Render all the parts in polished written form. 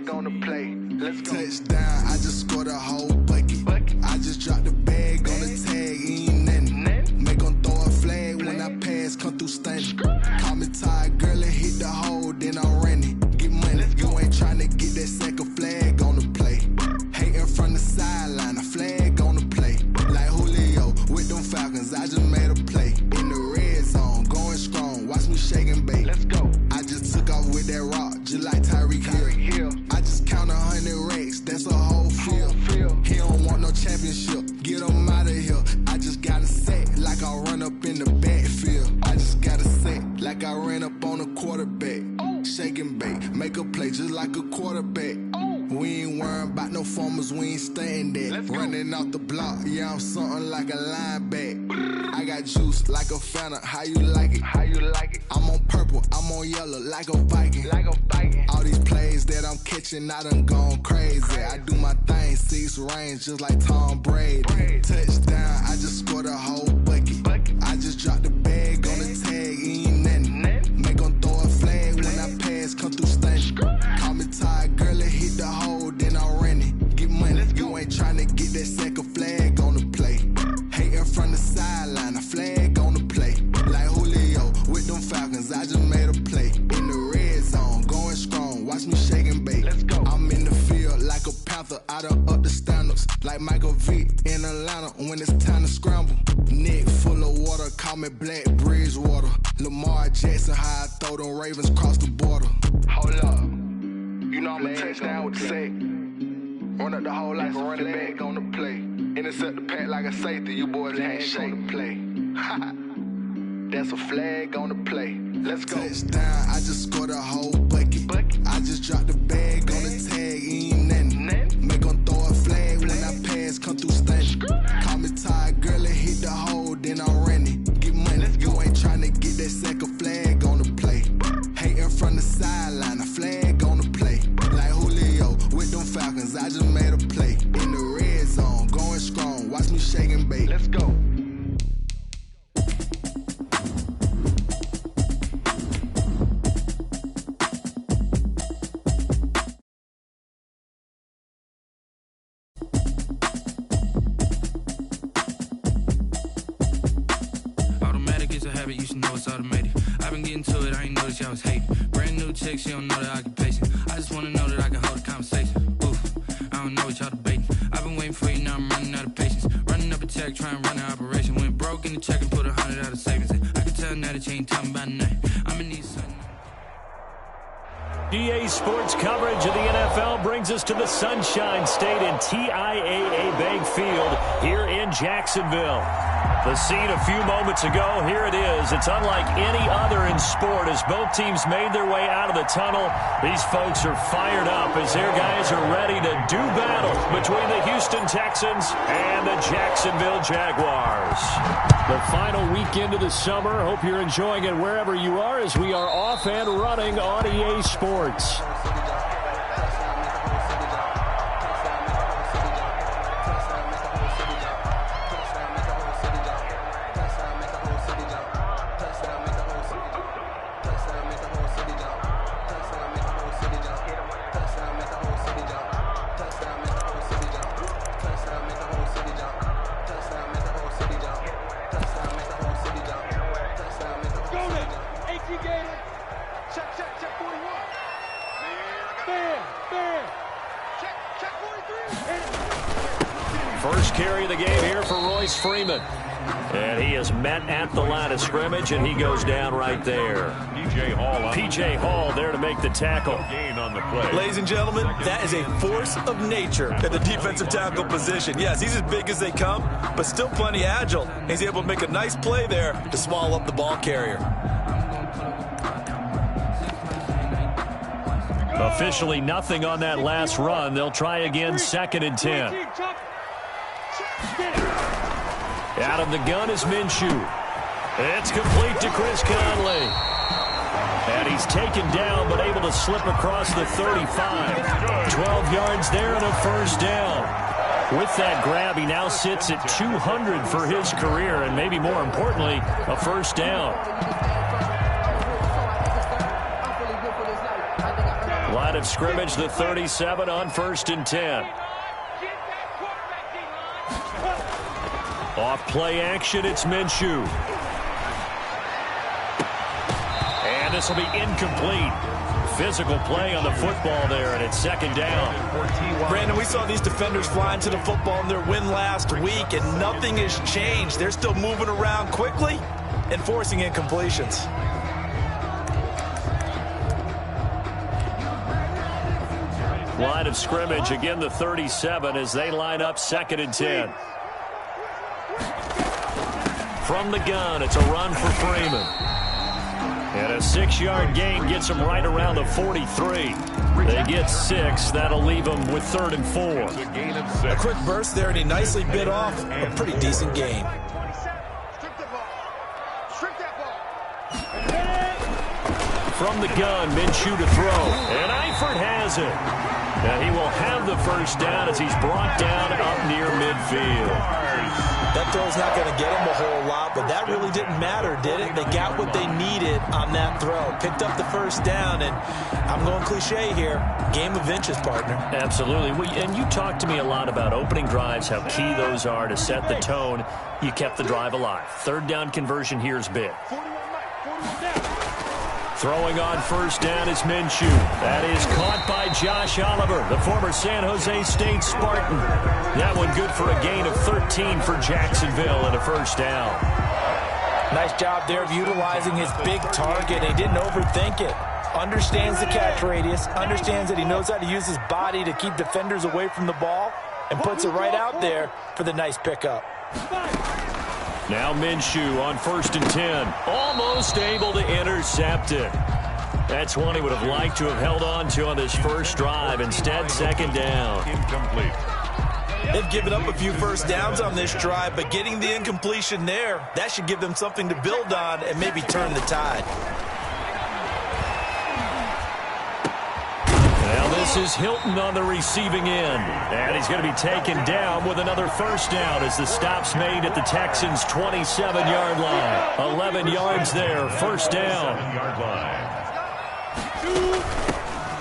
flag on the play. Let's go. Touchdown, I just scored a whole bucket. I just dropped the bag on the tag, ain't nothing. Make them throw a flag when I pass, come through stunning. Call me tired, girl, and hit the hole, then I'm running. Get money, you ain't trying to get that second flag on the play. Hating from the sideline, a flag on the play. Like Julio with them Falcons, I just made a play. In the red zone, going strong, watch me shake and bake. Let's go. I just took off with that rock, just like Tyreek Hill. I just count 100 racks, that's a whole field. He don't want no championship, get him out of here. I just got a set, like I run up in the backfield. I just got a set, like I ran up on a quarterback. Shake and bake, make a play just like a quarterback. We ain't worrying about no formers, we ain't staying there. Running off the block, yeah, I'm something like a linebacker. I got juice like a Fanta, how you like it? How you like it? I'm on purple, I'm on yellow, like a Viking. Like a Viking. All these plays that I'm catching, I done gone crazy. I do my thing, 6 range, just like Tom Brady. Touchdown, I just scored a whole bucket. I just dropped the bag on the tag, ain't nothing. Make them throw a flag when I pass, come through stunning. Call me tired, girl, and hit the hole, then I'm running. Get money, you ain't trying to get that second flag on the play. Hating from the sideline, a flag on the play. Like Julio with them Falcons, I just made a play. In the red zone, going strong, watch me shake and bake. Let's go. I'm in the field like a Panther, I done up the standards. Like Michael Vick in Atlanta when it's time to scramble. Neck full of water, call me Black Bridgewater. Lamar Jackson, how I throw them Ravens cross the border. Hold up, you know I'm a touchdown with the sack. Run up the whole like a running back on the play. Intercept the pack like a safety, you boys can't shake the play. That's a flag on the play. Let's go. Touchdown, I just scored a whole bucket. I just dropped the bag on the tag, ain't nothing. Make them throw a flag when I pass, come through stunning. Call me tired, girl, and hit the hole, then I'm running. Get money, you ain't trying to get that second flag on the play. Hating from the sideline, a flag on the play. Like Julio with them Falcons, I just made a play. In the red zone, going strong, watch me shake and bake. Let's go. You should know it's automated. I've been getting to it, I ain't noticed y'all was hating. Brand new chick, she don't know the occupation. I just wanna know that I can hold a conversation. Oof, I don't know what y'all debating. I've been waiting for you, now I'm running out of patience. Running up a check, trying to run an operation. Went broke in the check and put 100 out of savings in. I can tell now that you ain't talking about nothing. I'ma need something. EA Sports coverage of the NFL brings us to the Sunshine State in TIAA Bank Field here in Jacksonville. The scene a few moments ago, here it is. It's unlike any other in sport as both teams made their way out of the tunnel. These folks are fired up as their guys are ready to do battle between the Houston Texans and the Jacksonville Jaguars. The final weekend of the summer. Hope you're enjoying it wherever you are as we are off and running on EA Sports. First carry of the game here for Royce Freeman. And he is met at the line of scrimmage, and he goes down right there. P.J. Hall there to make the tackle. Gain on the play. Ladies and gentlemen, that is a force of nature at the defensive tackle position. Yes, he's as big as they come, but still plenty agile. He's able to make a nice play there to swallow up the ball carrier. Officially nothing on that last run. They'll try again, 2nd and 10. Out of the gun is Minshew. It's complete to Chris Conley. And he's taken down, but able to slip across the 35. 12 yards there and a first down. With that grab, he now sits at 200 for his career, and maybe more importantly, a first down. Line of of scrimmage, the 37 on 1st and 10. Off play action, it's Minshew. And this will be incomplete. Physical play on the football there, and it's 2nd down. Brandon, we saw these defenders flying to the football in their win last week, and nothing has changed. They're still moving around quickly and forcing incompletions. Line of scrimmage, again the 37 as they line up 2nd and 10. From the gun, it's a run for Freeman. And a 6-yard gain gets them right around the 43. They get 6. That'll leave them with 3rd and 4. A quick burst there, and he nicely bit off a pretty decent gain. From the gun, Minshew to throw. And Eifert has it. Now he will have the 1st down as he's brought down up near midfield. That throw's not going to get him a whole lot, but that really didn't matter, did it? They got what they needed on that throw. Picked up the 1st down, and I'm going cliche here. Game of inches, partner. Absolutely. And you talked to me a lot about opening drives, how key those are to set the tone. You kept the drive alive. 3rd down conversion here is big. Throwing on 1st down is Minshew. That is caught by Josh Oliver, the former San Jose State Spartan. That one good for a gain of 13 for Jacksonville and a 1st down. Nice job there of utilizing his big target. He didn't overthink it. Understands the catch radius, understands that he knows how to use his body to keep defenders away from the ball, and puts it right out there for the nice pickup. Now Minshew on 1st and 10. Almost able to intercept it. That's one he would have liked to have held on to on this first drive. Instead, 2nd down. Incomplete. They've given up a few 1st downs on this drive, but getting the incompletion there, that should give them something to build on and maybe turn the tide. Now this is Hilton on the receiving end. And he's going to be taken down with another 1st down as the stop's made at the Texans' 27-yard line. 11 yards there, 1st down.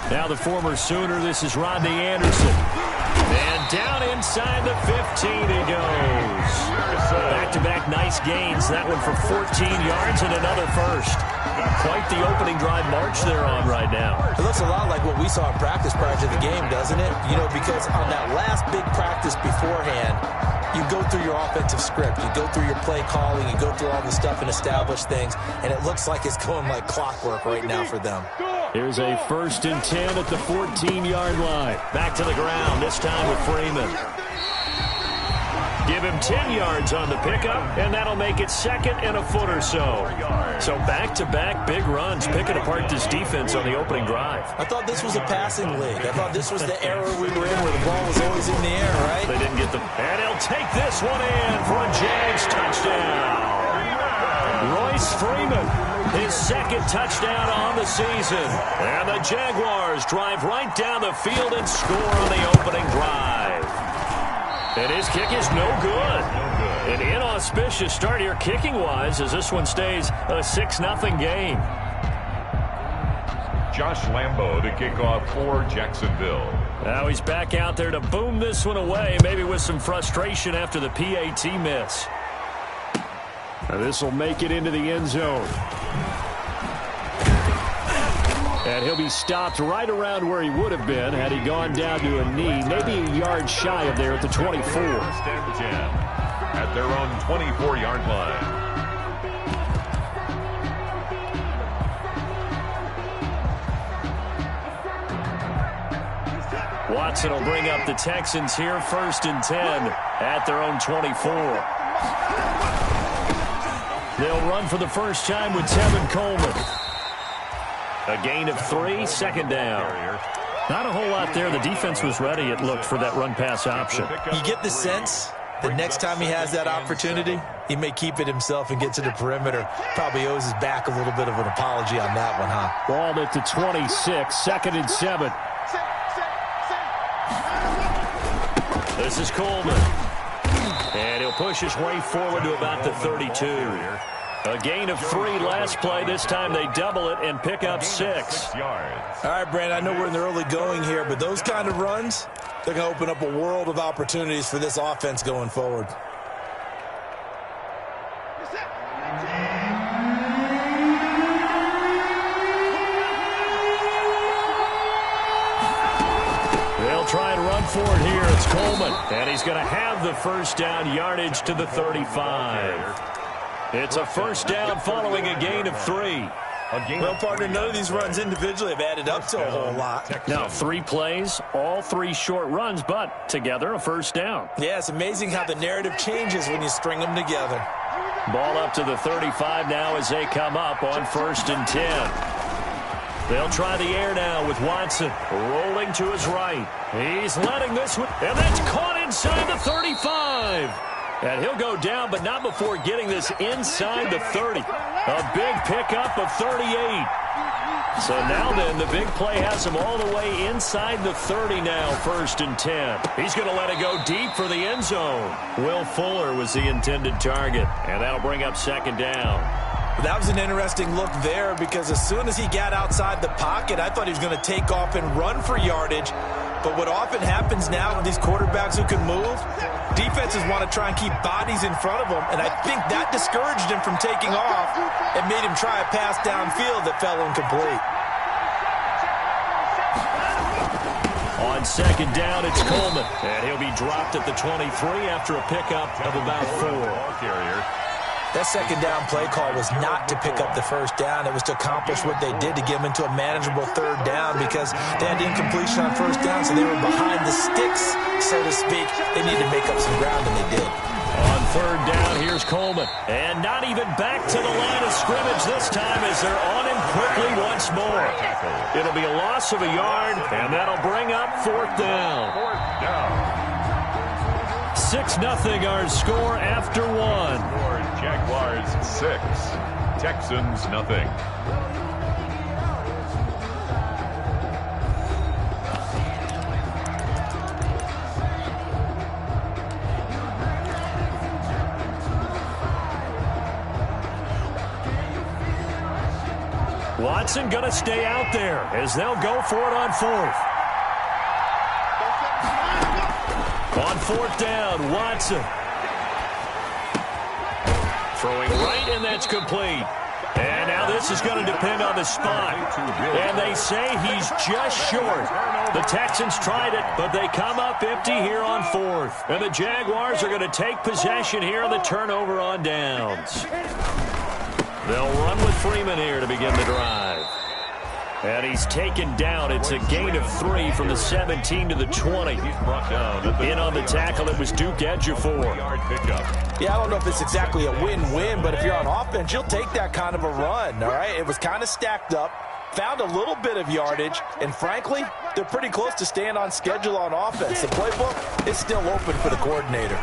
Now the former Sooner, this is Rodney Anderson. And down inside the 15 he goes. Back-to-back nice gains. That one for 14 yards and another 1st. Quite the opening drive march they're on right now. It looks a lot like what we saw in practice prior to the game, doesn't it? You know, because on that last big practice beforehand, you go through your offensive script. You go through your play calling. You go through all the stuff and establish things. And it looks like it's going like clockwork right now for them. Here's a 1st and 10 at the 14-yard line. Back to the ground, this time with Freeman. Give him 10 yards on the pickup, and that'll make it 2nd and a foot or so. So back-to-back big runs, picking apart this defense on the opening drive. I thought this was a passing league. I thought this was the era we were in where the ball was always in the air, right? They didn't get the... And he'll take this one in for a Jags touchdown. Royce Freeman, his 2nd touchdown on the season. And the Jaguars drive right down the field and score on the opening drive. And his kick is no good. An inauspicious start here kicking-wise as this one stays a 6-0 game. Josh Lambo to kick off for Jacksonville. Now he's back out there to boom this one away, maybe with some frustration after the PAT miss. Now this will make it into the end zone. And he'll be stopped right around where he would have been had he gone down to a knee, maybe a yard shy of there at the 24. 1st and 10 at their own 24-yard line. Watson will bring up the Texans here, 1st and 10 at their own 24. They'll run for the first time with Tevin Coleman. A gain of 3, 2nd down. Not a whole lot there. The defense was ready, it looked, for that run-pass option. You get the sense the next time he has that opportunity, he may keep it himself and get to the perimeter. Probably owes his back a little bit of an apology on that one, huh? Ball at the 26, 2nd and 7. This is Coleman. And he'll push his way forward to about the 32. A gain of 3 last play. This time they double it and pick up 6. All right, Brandon, I know we're in the early going here, but those kind of runs, they're going to open up a world of opportunities for this offense going forward. They'll try and run for it here. It's Coleman, and he's going to have the first down, yardage to the 35. It's a first down following a gain of 3. Well, partner, none of these runs individually have added up to a whole lot. Now, 3 plays, all 3 short runs, but together a first down. Yeah, it's amazing how the narrative changes when you string them together. Ball up to the 35 now as they come up on 1st and 10. They'll try the air now with Watson rolling to his right. He's letting this one, and that's caught inside the 35. And he'll go down, but not before getting this inside the 30. A big pickup of 38. So now then, the big play has him all the way inside the 30 now, 1st and 10. He's going to let it go deep for the end zone. Will Fuller was the intended target, and that'll bring up 2nd down. That was an interesting look there because as soon as he got outside the pocket, I thought he was going to take off and run for yardage. But what often happens now with these quarterbacks who can move, defenses want to try and keep bodies in front of them, and I think that discouraged him from taking off and made him try a pass downfield that fell incomplete. On 2nd down, it's Coleman, and he'll be dropped at the 23 after a pickup of about 4. That 2nd down play call was not to pick up the first down. It was to accomplish what they did to get them into a manageable 3rd down because they had incompletion on 1st down, so they were behind the sticks, so to speak. They needed to make up some ground, and they did. On 3rd down, here's Coleman. And not even back to the line of scrimmage this time as they're on him quickly once more. It'll be a loss of a yard, and that'll bring up 4th down. 6-0 our score after 1. Jaguars 6, Texans nothing. Watson going to stay out there as they'll go for it on 4th. On 4th down, Watson. Throwing right, and that's complete. And now this is going to depend on the spot. And they say he's just short. The Texans tried it, but they come up empty here on 4th. And the Jaguars are going to take possession here on the turnover on downs. They'll run with Freeman here to begin the drive. And he's taken down. It's a gain of 3 from the 17 to the 20. In on the tackle, it was Duke Ejiofor. Yeah, I don't know if it's exactly a win-win, but if you're on offense, you'll take that kind of a run, all right? It was kind of stacked up, found a little bit of yardage, and frankly, they're pretty close to staying on schedule on offense. The playbook is still open for the coordinator.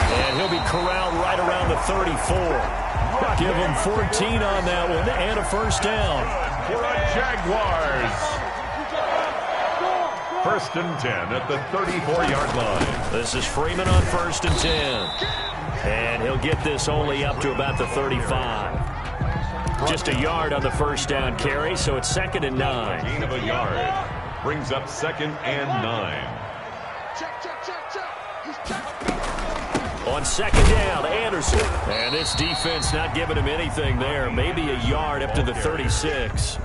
And he'll be corralled right around the 34. Give him 14 on that one and a first down. For the Jaguars. 1st and 10 at the 34-yard line. This is Freeman on 1st and 10. And he'll get this only up to about the 35. Just a yard on the first down carry, so it's 2nd and 9. Gain of a yard. Brings up 2nd and 9. On 2nd down, Anderson. And this defense not giving him anything there. Maybe a yard up to the 36.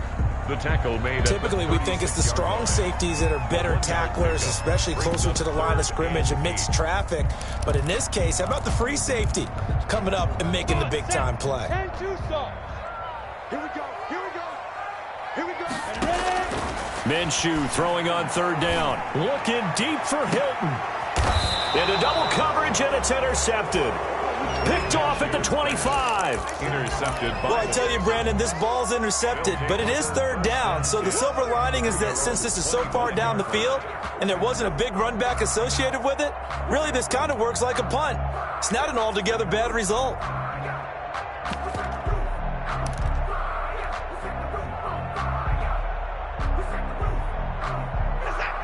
The tackle made. Typically, we think it's the strong safeties that are better tacklers, especially closer to the line of scrimmage amidst traffic. But in this case, how about the free safety coming up and making the big-time play? Minshew throwing on 3rd down. Looking deep for Hilton. Into double coverage, and it's intercepted. Picked off at the 25. Intercepted by... Well, I tell you, Brandon, this ball's intercepted, but it is 3rd down. So the silver lining is that since this is so far down the field and there wasn't a big run back associated with it, really this kind of works like a punt. It's not an altogether bad result.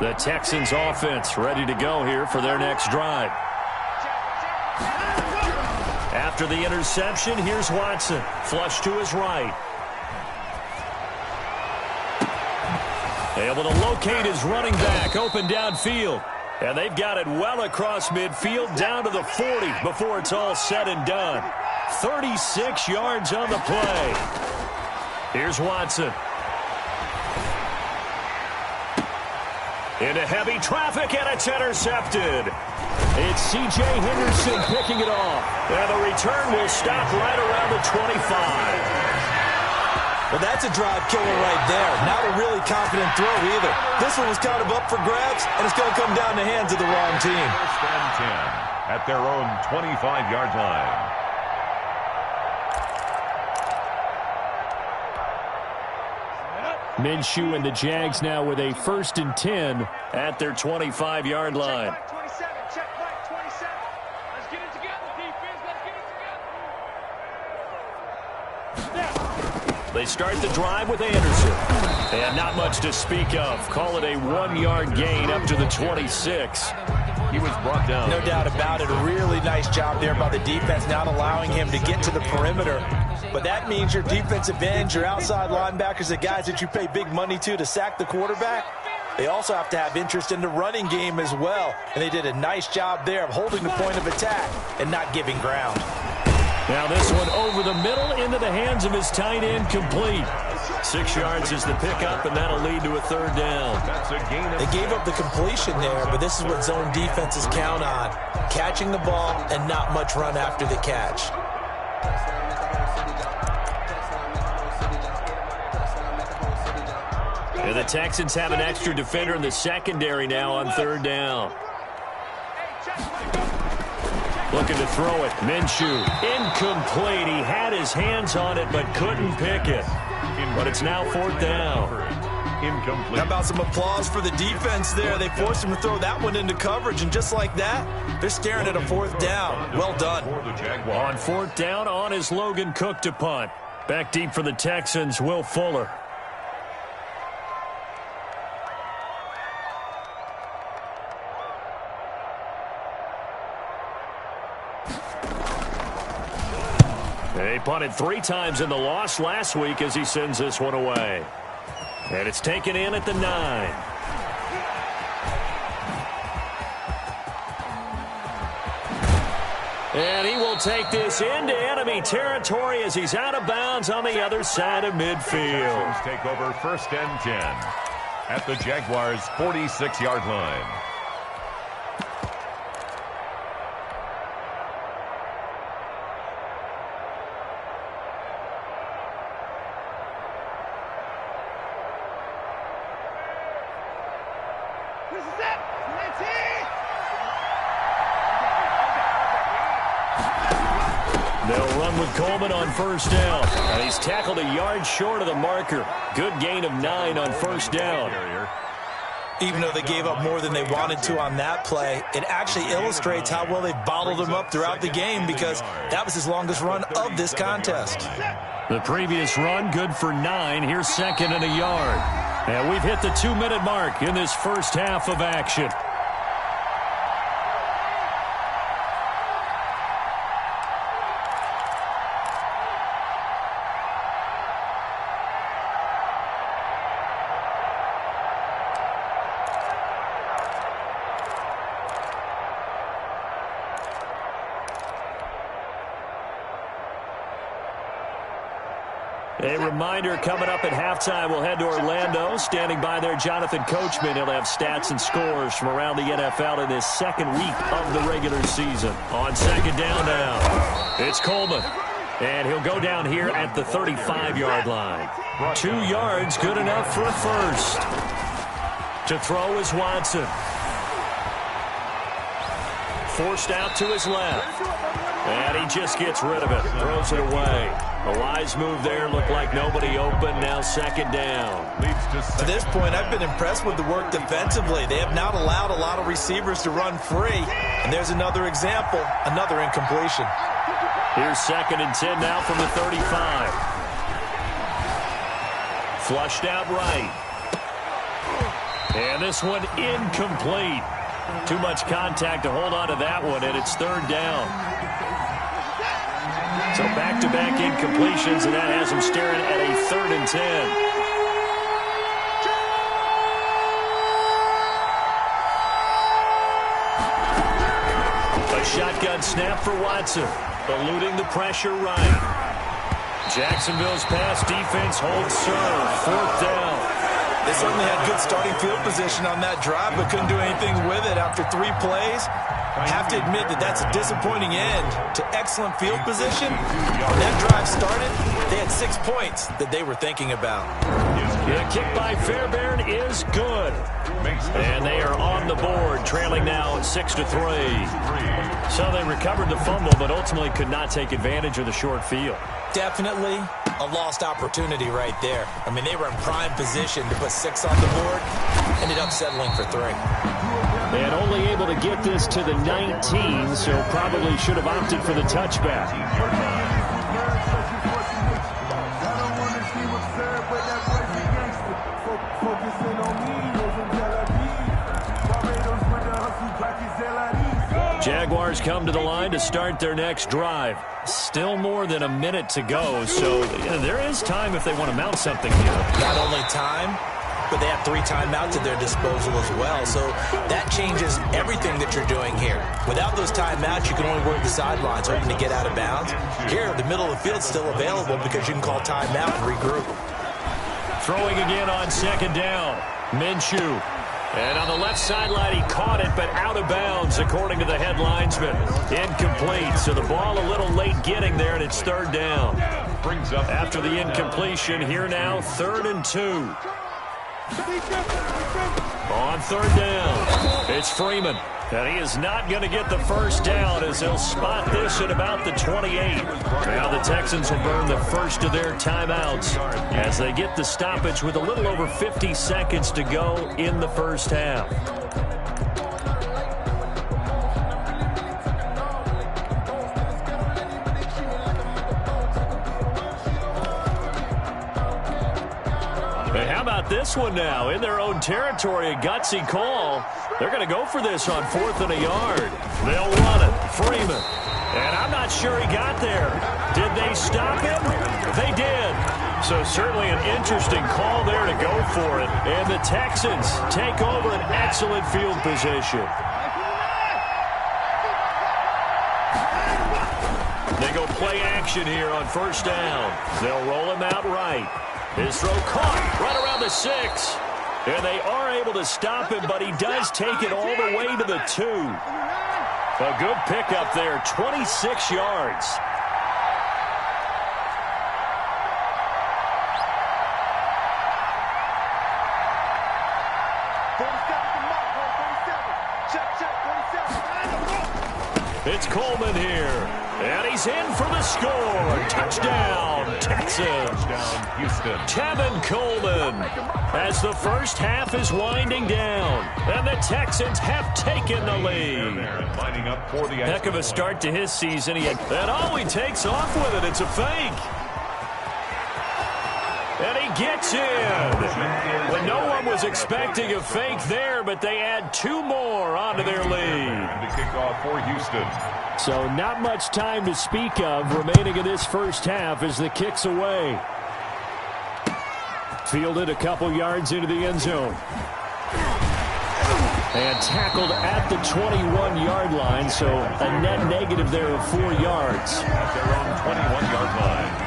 The Texans offense ready to go here for their next drive. After the interception, here's Watson. Flush to his right. Able to locate his running back open downfield. And they've got it well across midfield down to the 40 before it's all said and done. 36 yards on the play. Here's Watson. Into heavy traffic, and it's intercepted. It's C.J. Henderson picking it off. And the return will stop right around the 25. Well, that's a drive killer right there. Not a really confident throw either. This one was kind of up for grabs, and it's going to come down the hands of the wrong team. First and 10 at their own 25-yard line. Minshew and the Jags now with a 1st and 10 at their 25-yard line. They start the drive with Anderson. And not much to speak of. Call it a 1-yard gain up to the 26. He was brought down. No doubt about it. A really nice job there by the defense, not allowing him to get to the perimeter. But that means your defensive ends, your outside linebackers, the guys that you pay big money to sack the quarterback, they also have to have interest in the running game as well. And they did a nice job there of holding the point of attack and not giving ground. Now this one over the middle into the hands of his tight end, complete. 6 yards is the pickup, and that'll lead to a 3rd down. That's a gain of... They gave up the completion there, but this is what zone defenses count on. Catching the ball and not much run after the catch. And the Texans have an extra defender in the secondary now on 3rd down. Looking to throw it. Minshew. Incomplete. He had his hands on it but couldn't pick it. But it's now 4th down. Incomplete. How about some applause for the defense there? They forced him to throw that one into coverage, and just like that, they're staring at a 4th down. Well done. On 4th down, on is Logan Cook to punt. Back deep for the Texans, Will Fuller. They punted 3 times in the loss last week as he sends this one away. And it's taken in at the 9. And he will take this into enemy territory as he's out of bounds on the other side of midfield. Take over 1st and 10 at the Jaguars' 46-yard line. They'll run with Coleman on 1st down. And he's tackled a yard short of the marker. Good gain of 9 on 1st down. Even though they gave up more than they wanted to on that play, it actually illustrates how well they bottled him up throughout the game, because that was his longest run of this contest. The previous run, good for 9. Here's 2nd and a yard. And we've hit the 2-minute mark in this first half of action. A reminder, coming up at halftime, we'll head to Orlando. Standing by there, Jonathan Coachman. He'll have stats and scores from around the NFL in this 2nd week of the regular season. On 2nd down now, it's Coleman. And he'll go down here at the 35-yard line. 2 yards, good enough for a 1st. To throw is Watson. Forced out to his left. And he just gets rid of it. Throws it away. A wise move there. Looked like nobody open. Now 2nd down. To this point, I've been impressed with the work defensively. They have not allowed a lot of receivers to run free. And there's another example, another incompletion. Here's 2nd and 10 now from the 35. Flushed out right. And this one incomplete. Too much contact to hold on to that one, and it's 3rd down. So back-to-back incompletions, and that has them staring at a 3rd and 10. A shotgun snap for Watson, eluding the pressure right. Jacksonville's pass defense holds serve. 4th down. They certainly had good starting field position on that drive, but couldn't do anything with it after 3 plays. I have to admit that that's a disappointing end to excellent field position. When that drive started, they had 6 points that they were thinking about. The kick by Fairbairn is good. And they are on the board, trailing now 6-3. So they recovered the fumble, but ultimately could not take advantage of the short field. Definitely a lost opportunity right there. I mean, they were in prime position to put 6 on the board, ended up settling for 3. And only able to get this to the 19, so probably should have opted for the touchback. Jaguars come to the line to start their next drive. Still more than a minute to go, so there is time if they want to mount something here. Not only time, but they have 3 timeouts at their disposal as well, so that changes everything that you're doing here. Without those timeouts, you can only work the sidelines, hoping to get out of bounds. Here, the middle of the field's still available because you can call timeout and regroup. Throwing again on 2nd down. Minshew. And on the left sideline, he caught it, but out of bounds, according to the head linesman. Incomplete, so the ball a little late getting there, and it's 3rd down. After the incompletion, here now, 3rd and 2. On 3rd down, it's Freeman. And he is not going to get the 1st down as he'll spot this at about the 28. Now the Texans will burn the first of their timeouts as they get the stoppage with a little over 50 seconds to go in the first half. How about this one now? In their own territory, a gutsy call. They're going to go for this on 4th and a yard. They'll run it. Freeman. And I'm not sure he got there. Did they stop him? They did. So certainly an interesting call there to go for it. And the Texans take over an excellent field position. They go play action here on 1st down. They'll roll him out right. His throw caught right around the 6. And they are able to stop him, but he does take it all the way to the 2. A good pickup there, 26 yards. It's Coleman here. And he's in for the score. Touchdown, Texans. Touchdown, Houston. Tevin Coleman as the first half is winding down. And the Texans have taken the lead. Lining up for the heck of a start to his season. And oh, he takes off with it. It's a fake. And he gets in. When no one was expecting a fake there, but they add 2 more onto their lead. The kickoff for Houston. So not much time to speak of remaining in this first half as the kick's away. Fielded a couple yards into the end zone. And tackled at the 21-yard line, so a net negative there of 4 yards. At their own 21-yard line.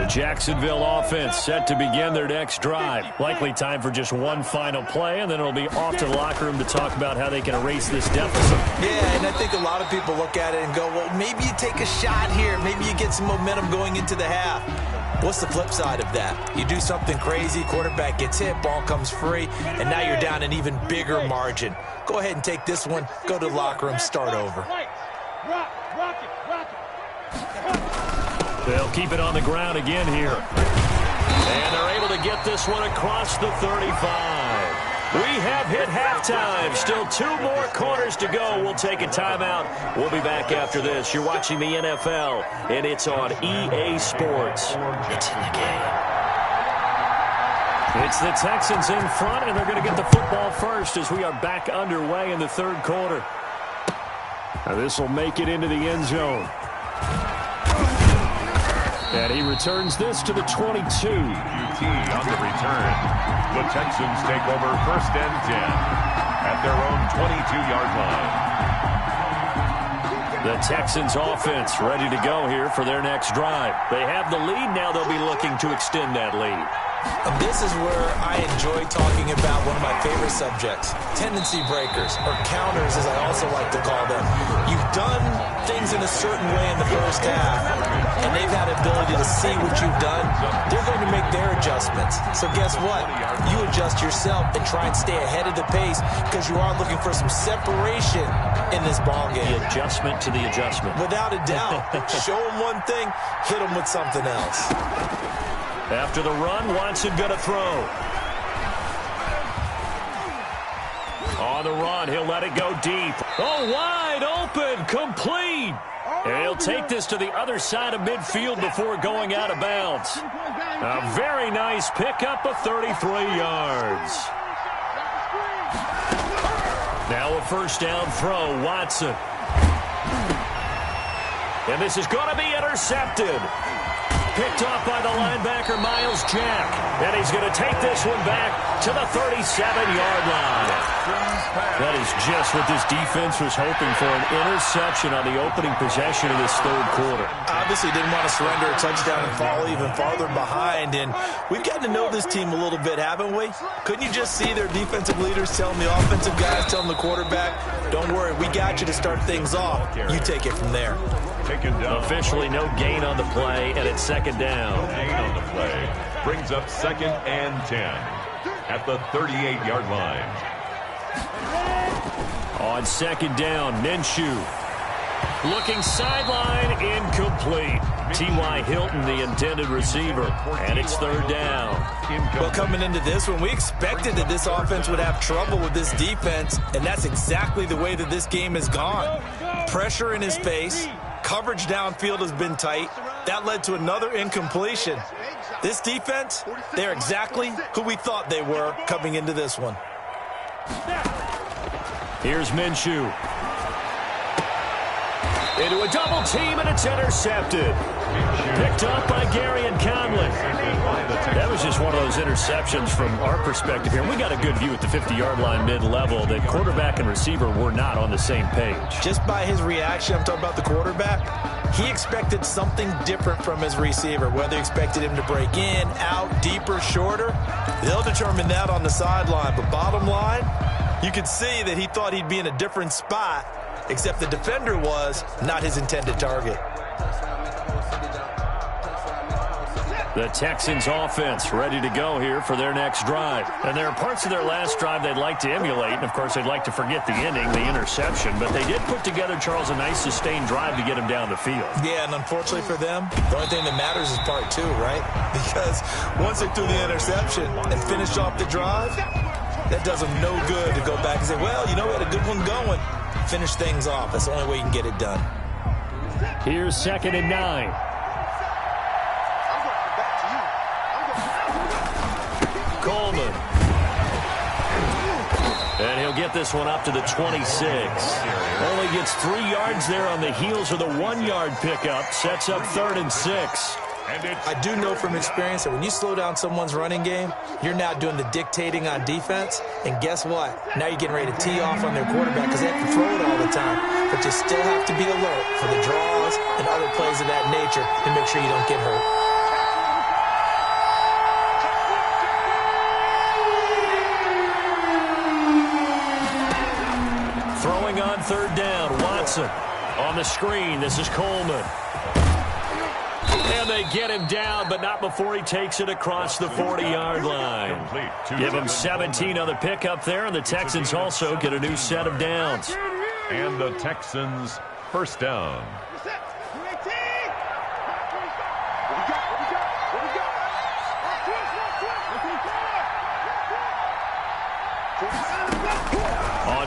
Jacksonville offense set to begin their next drive. Likely time for just one final play, and then it'll be off to the locker room to talk about how they can erase this deficit. Yeah, and I think a lot of people look at it and go, well, maybe you take a shot here. Maybe you get some momentum going into the half. What's the flip side of that? You do something crazy, quarterback gets hit, ball comes free, and now you're down an even bigger margin. Go ahead and take this one, go to the locker room, start over. They'll keep it on the ground again here. And they're able to get this one across the 35. We have hit halftime. Still 2 more quarters to go. We'll take a timeout. We'll be back after this. You're watching the NFL, and it's on EA Sports. It's in the game. It's the Texans in front, and they're going to get the football first as we are back underway in the third quarter. Now this will make it into the end zone. And he returns this to the 22. UT on the return. The Texans take over 1st and 10 at their own 22-yard line. The Texans offense ready to go here for their next drive. They have the lead. Now they'll be looking to extend that lead. And this is where I enjoy talking about one of my favorite subjects, tendency breakers, or counters as I also like to call them. You've done things in a certain way in the first half, and they've had the ability to see what you've done. They're going to make their adjustments. So guess what? You adjust yourself and try and stay ahead of the pace because you are looking for some separation in this ball game. The adjustment to the adjustment. Without a doubt. Show them one thing, hit them with something else. After the run, Watson going to throw. On the run, he'll let it go deep. Oh, wide open, complete. And he'll take this to the other side of midfield before going out of bounds. A very nice pickup of 33 yards. Now a first down throw, Watson. And this is going to be intercepted. Picked off by the linebacker, Miles Jack. And he's going to take this one back to the 37-yard line. That is just what this defense was hoping for, an interception on the opening possession of this third quarter. Obviously didn't want to surrender a touchdown and fall even farther behind. And we've gotten to know this team a little bit, haven't we? Couldn't you just see their defensive leaders telling the offensive guys, telling the quarterback, don't worry, we got you to start things off. You take it from there. Officially no gain on the play, and it's second down. Gain on the play brings up 2nd and 10 at the 38-yard line. On second down, Minshew. Looking sideline, incomplete. T.Y. Hilton, the intended receiver, and it's third down. Well, coming into this one, we expected that this offense would have trouble with this defense, and that's exactly the way that this game has gone. Pressure in his face. Coverage downfield has been tight. That led to another incompletion. This defense, they're exactly who we thought they were coming into this one. Here's Minshew. Into a double team, and it's intercepted. Picked up by Gary and Conley. That was just one of those interceptions from our perspective here. We got a good view at the 50-yard line mid-level that quarterback and receiver were not on the same page. Just by his reaction, I'm talking about the quarterback, he expected something different from his receiver. Whether he expected him to break in, out, deeper, shorter, they'll determine that on the sideline. But bottom line, you could see that he thought he'd be in a different spot, except the defender was not his intended target. The Texans offense ready to go here for their next drive. And there are parts of their last drive they'd like to emulate. And, of course, they'd like to forget the ending, the interception. But they did put together, Charles, a nice sustained drive to get him down the field. Yeah, and unfortunately for them, the only thing that matters is part 2, right? Because once they threw the interception and finished off the drive, that does them no good to go back and say, well, you know, we had a good one going. Finish things off. That's the only way you can get it done. Here's 2nd and 9. Coleman. And he'll get this one up to the 26. Only gets 3 yards there on the heels of the 1-yard pickup. Sets up 3rd and 6. I do know from experience that when you slow down someone's running game, you're now doing the dictating on defense. And guess what? Now you're getting ready to tee off on their quarterback because they have to throw it all the time. But you still have to be alert for the draws and other plays of that nature to make sure you don't get hurt. Throwing on 3rd down, Watson. On the screen, this is Coleman. And they get him down, but not before he takes it across the 40-yard line. Give him 17 on the pickup there, and the Texans also get a new set of downs. And the Texans first down.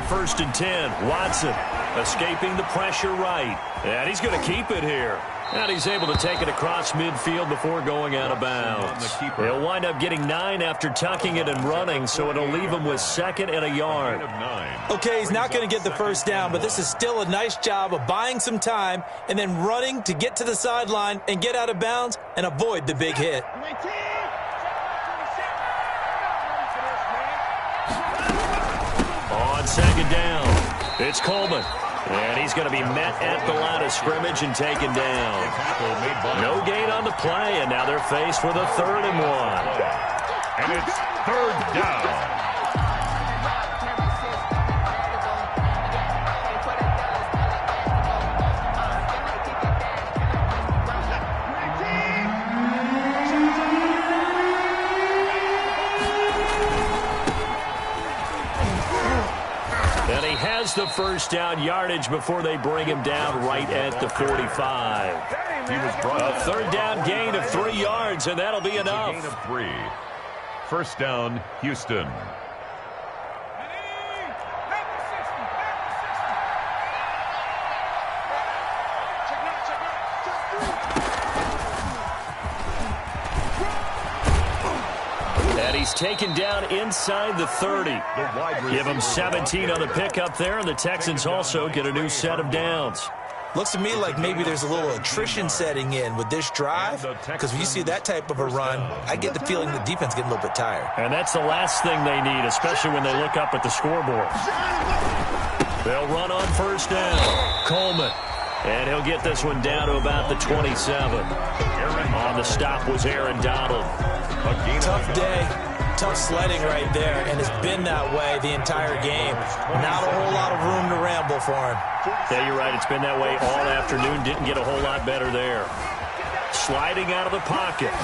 first and 10. Watson escaping the pressure right. And he's going to keep it here. And he's able to take it across midfield before going out of bounds. He'll wind up getting 9 after tucking it and running, so it'll leave him with 2nd and a yard. Okay, he's not going to get the first down, but this is still a nice job of buying some time and then running to get to the sideline and get out of bounds and avoid the big hit. On 2nd down, it's Coleman. And he's going to be met at the line of scrimmage and taken down. No gain on the play, and now they're faced with a 3rd and 1. And it's 3rd down. The first down yardage before they bring him down right at the 45. A 3rd down gain of 3 yards, and that'll be enough. Gain of 3. First down, Houston. He's taken down inside the 30. Give him 17 on the pickup there, and the Texans also get a new set of downs. Looks to me like maybe there's a little attrition setting in with this drive, because when you see that type of a run, I get the feeling the defense getting a little bit tired. And that's the last thing they need, especially when they look up at the scoreboard. They'll run on first down. Coleman. And he'll get this one down to about the 27. On the stop was Aaron Donald. Tough day. Tough sledding right there, and it's been that way the entire game. Not a whole lot of room to ramble for him. Yeah, you're right. It's been that way all afternoon. Didn't get a whole lot better there. Sliding out of the pocket.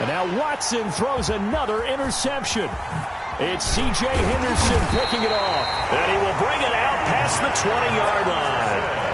And now Watson throws another interception. It's C.J. Henderson picking it off. And he will bring it out past the 20-yard line.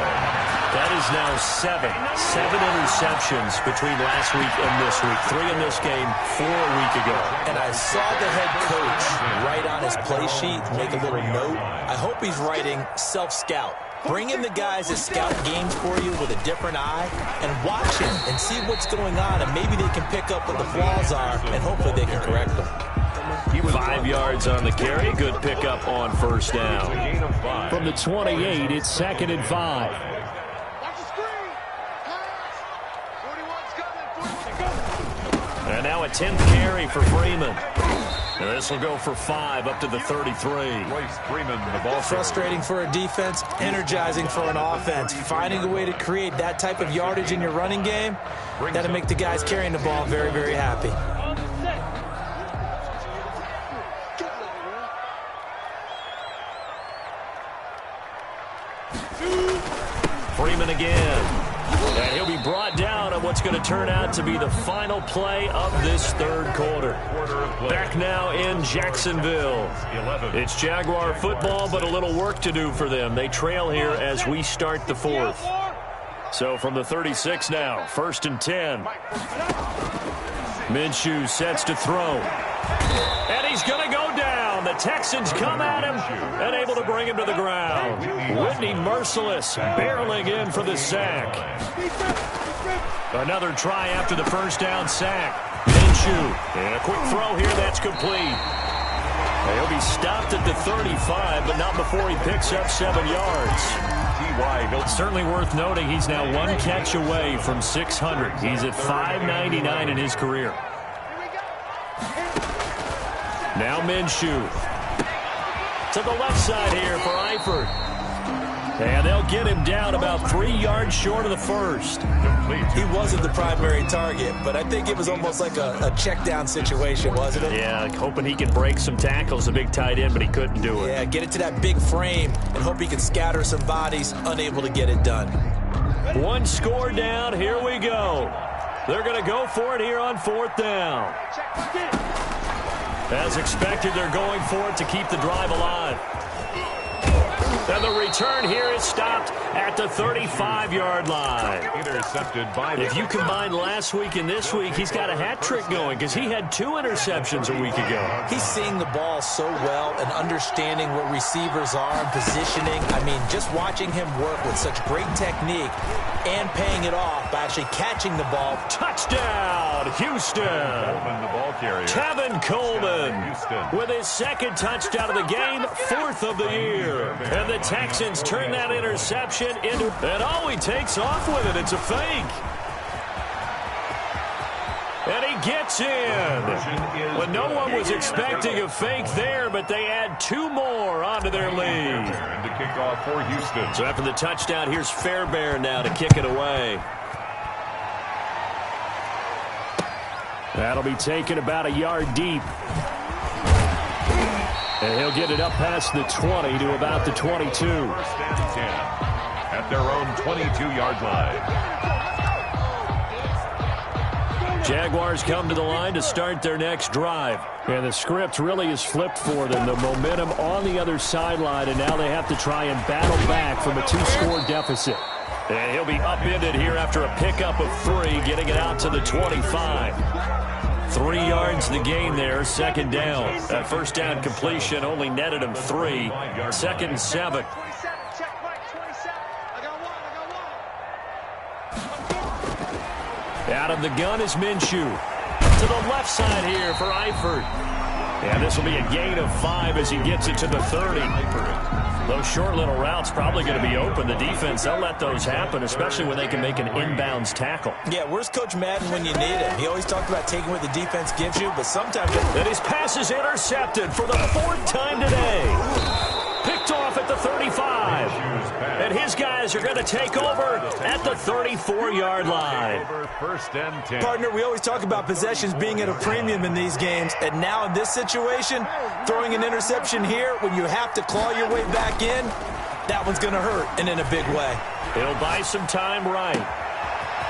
That is now 7 interceptions between last week and this week. 3 in this game, 4 a week ago. And I saw the head coach write on his play sheet, make a little note. I hope he's writing self-scout. Bring in the guys that scout games for you with a different eye and watch him and see what's going on, and maybe they can pick up what the flaws are, and hopefully they can correct them. 5 yards on the carry. Good pickup on first down. From the 28, it's 2nd and 5. And now a 10th carry for Freeman. And this will go for 5 up to the 33. Freeman, the ball. Frustrating for a defense, energizing for an offense. Finding a way to create that type of yardage in your running game, that'll make the guys carrying the ball very, very happy. Freeman again. And he'll be brought down on what's going to turn out to be the final play of this 3rd quarter. Back now in Jacksonville. It's Jaguar football, but a little work to do for them. They trail here as we start the 4th. So from the 36 now, 1st and 10. Minshew sets to throw. And he's going to go down. The Texans come at him and able to bring him to the ground. Whitney Merciless barreling in for the sack. Another try after the first down sack. Minshew. And a quick throw here. That's complete. He'll be stopped at the 35, but not before he picks up 7 yards. It's certainly worth noting he's now 1 catch away from 600. He's at 599 in his career. Now Minshew. To the left side here for Eifert. And they'll get him down about 3 yards short of the first. He wasn't the primary target, but I think it was almost like a check down situation, wasn't it? Yeah, hoping he could break some tackles, a big tight end, but he couldn't do it. Yeah, get it to that big frame and hope he can scatter some bodies, unable to get it done. 1 score down, here we go. They're going to go for it here on 4th down. As expected, they're going for it to keep the drive alive. And the return here is stopped at the 35-yard line. Intercepted by the... If you combine last week and this week, he's got a hat trick going because he had 2 interceptions a week ago. He's seeing the ball so well and understanding what receivers are and positioning. I mean, just watching him work with such great technique and paying it off by actually catching the ball. Touchdown, Houston. Coleman, the ball carrier. Tevin Coleman Houston. with his 2nd touchdown of the game, 4th of the year. And the Texans turn that interception into... And oh, he takes off with it. It's a fake. And he gets in. But no one was expecting a fake there, but they add 2 more onto their lead. And to kick off for Houston. So after the touchdown, here's Fairbairn now to kick it away. That'll be taken about a yard deep. And he'll get it up past the 20 to about the 22. 1st and 10 at their own 22-yard line. Jaguars come to the line to start their next drive. And the script really is flipped for them. The momentum on the other sideline, and now they have to try and battle back from a 2-score deficit. And he'll be upended here after a pickup of 3, getting it out to the 25. 3 yards the gain there, 2nd down. That 1st down completion only netted him 3. 2nd and 7. Out of the gun is Minshew. To the left side here for Eifert. And this will be a gain of 5 as he gets it to the 30. Those short little routes probably going to be open. The defense, they'll let those happen, especially when they can make an inbounds tackle. Yeah, where's Coach Madden when you need him? He always talked about taking what the defense gives you, but sometimes... And his pass is intercepted for the 4th time today. Picked off at the 35. And his guys are going to take over at the 34-yard line. 1st and 10. Partner, we always talk about possessions being at a premium in these games, and now in this situation, throwing an interception here when you have to claw your way back in, that one's going to hurt, and in a big way. He'll buy some time right.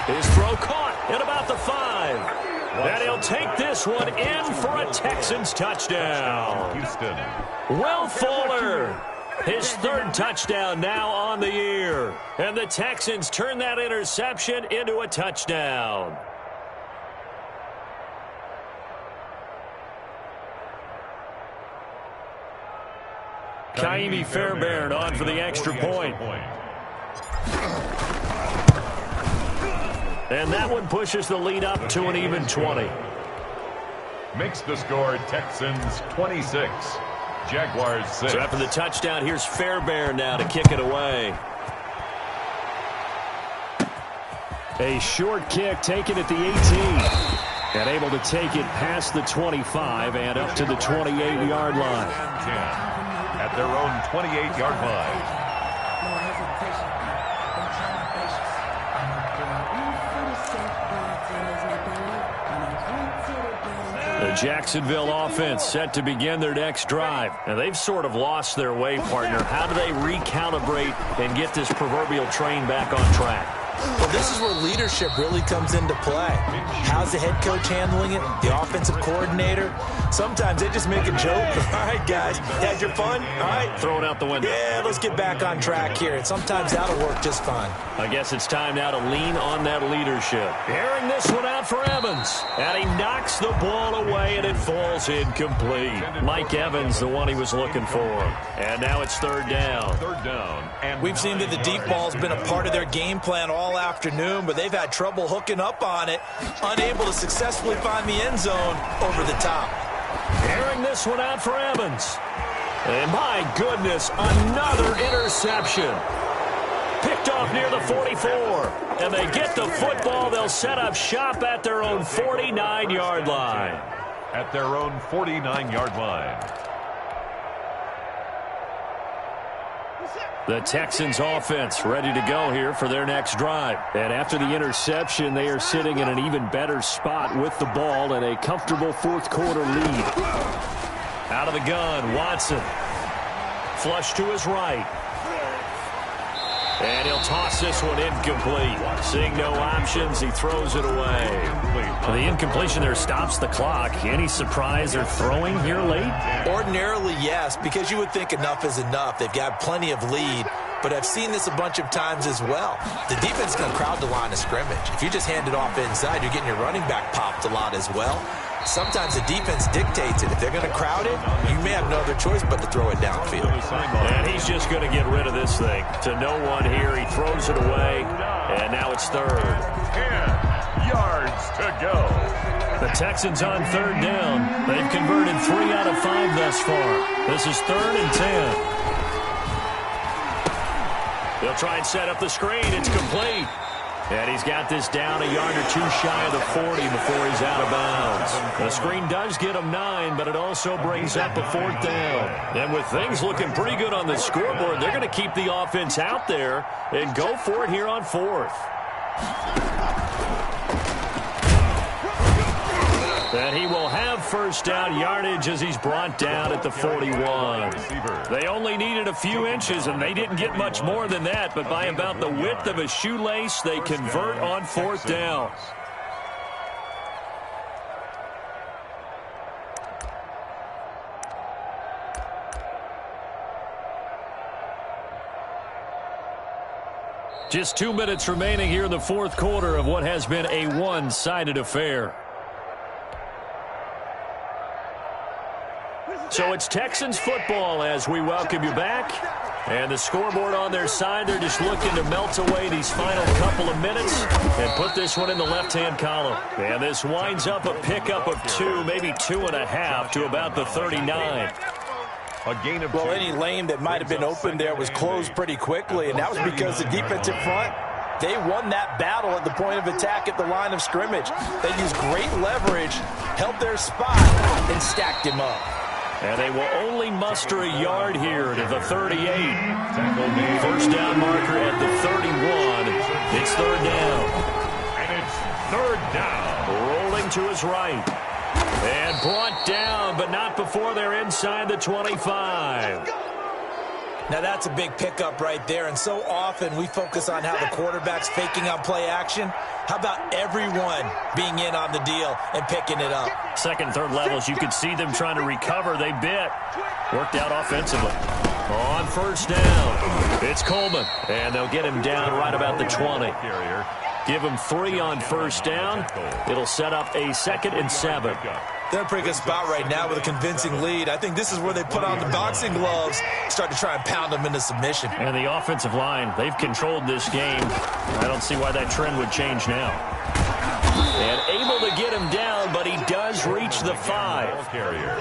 His throw caught at about the 5. And he'll take this one in for a Texans touchdown. Houston. Will Fuller, his 3rd touchdown now on the year. And the Texans turn that interception into a touchdown. Kaimi Fairbairn on for the extra point. And that one pushes the lead up to an even 20. Makes the score Texans 26. Jaguars 6. So after the touchdown, here's Fairbairn now to kick it away. A short kick taken at the 18. And able to take it past the 25 and up to the 28-yard line. 10 at their own 28-yard line. The Jacksonville offense set to begin their next drive. And they've sort of lost their way, partner. How do they recalibrate and get this proverbial train back on track? Well, this is where leadership really comes into play. How's the head coach handling it? The offensive coordinator? Sometimes they just make a joke. All right, guys, had your fun? All right. Throw it out the window. Yeah, let's get back on track here. And sometimes that'll work just fine. I guess it's time now to lean on that leadership. Airing this one out for Evans. And he knocks the ball away, and it falls incomplete. Mike Evans, the one he was looking for. And now it's 3rd down. 3rd down. And we've seen that the deep ball's been a part of their game plan all afternoon, but they've had trouble hooking up on it, unable to successfully find the end zone over the top. Airing this one out for Evans. And my goodness, another interception. Picked off near the 44. And they get the football. They'll set up shop at their own 49-yard line. At their own 49-yard line. The Texans offense ready to go here for their next drive. And after the interception, they are sitting in an even better spot with the ball and a comfortable 4th quarter lead. Out of the gun, Watson. Flush to his right. And he'll toss this one incomplete. Seeing no options, he throws it away. The incompletion there stops the clock. Any surprise they're throwing here late? Ordinarily, yes, because you would think enough is enough. They've got plenty of lead, but I've seen this a bunch of times as well. The defense is going to crowd the line of scrimmage. If you just hand it off inside, you're getting your running back popped a lot as well. Sometimes the defense dictates it. If they're going to crowd it, you may have no other choice but to throw it downfield. And he's just going to get rid of this thing. To no one here. He throws it away, and now it's third. 10 yards to go. The Texans on third down. They've converted 3 out of 5 thus far. This is 3rd and 10. They'll try and set up the screen. It's complete. And he's got this down a yard or two shy of the 40 before he's out of bounds. The screen does get him 9, but it also brings up a 4th down. And with things looking pretty good on the scoreboard, they're going to keep the offense out there and go for it here on 4th. And he will have first down yardage as he's brought down at the 41. They only needed a few inches, and they didn't get much more than that, but by about the width of a shoelace, they convert on 4th down. Just 2 minutes remaining here in the 4th quarter of what has been a one-sided affair. So it's Texans football as we welcome you back. And the scoreboard on their side, they're just looking to melt away these final couple of minutes and put this one in the left-hand column. And this winds up a pickup of 2, maybe 2.5 to about the 39. A gain of 2. Well, any lane that might have been open there was closed pretty quickly, and that was because the defensive front, they won that battle at the point of attack at the line of scrimmage. They used great leverage, held their spot, and stacked him up. And they will only muster a yard here to the 38. First down marker at the 31. It's 3rd down. And it's 3rd down. Rolling to his right. And brought down, but not before they're inside the 25. Now that's a big pickup right there, and so often we focus on how the quarterback's faking on play action. How about everyone being in on the deal and picking it up? Second, third levels, you could see them trying to recover. They bit. Worked out offensively. On first down, it's Coleman, and they'll get him down right about the 20. Give him 3 on first down. It'll set up a 2nd and 7. They're in a pretty good spot right now with a convincing lead. I think this is where they put on the boxing gloves, start to try and pound them into submission. And the offensive line, they've controlled this game. I don't see why that trend would change now. And able to get him down, but he does reach the 5.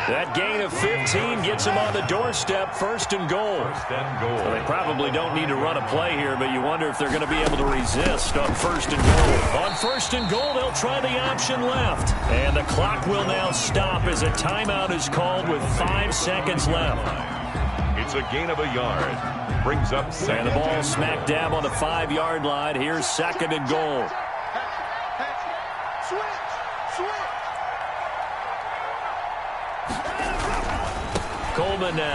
That gain of 15 gets him on the doorstep, 1st and goal. Well, they probably don't need to run a play here, but you wonder if they're going to be able to resist on 1st and goal. On 1st and goal, they'll try the option left. And the clock will now stop as a timeout is called with 5 seconds left. It's a gain of a yard. Brings up 2nd. And the ball smack dab on the 5-yard line. Here's 2nd and goal. Coleman now.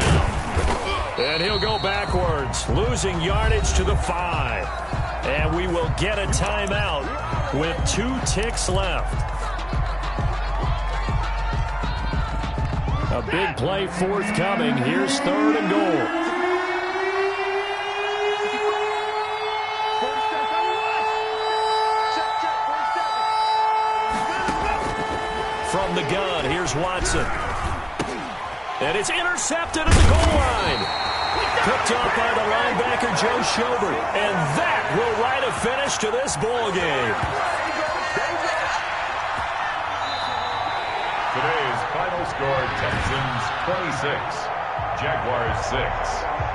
And he'll go backwards, losing yardage to the 5. And we will get a timeout with 2 ticks left. A big play forthcoming. Here's 3rd and goal. From the gun, here's Watson. And it's intercepted at the goal line. Picked up by the linebacker, Joe Schobert. And that will write a finish to this ball game. Today's final score, Texans 26, Jaguars 6.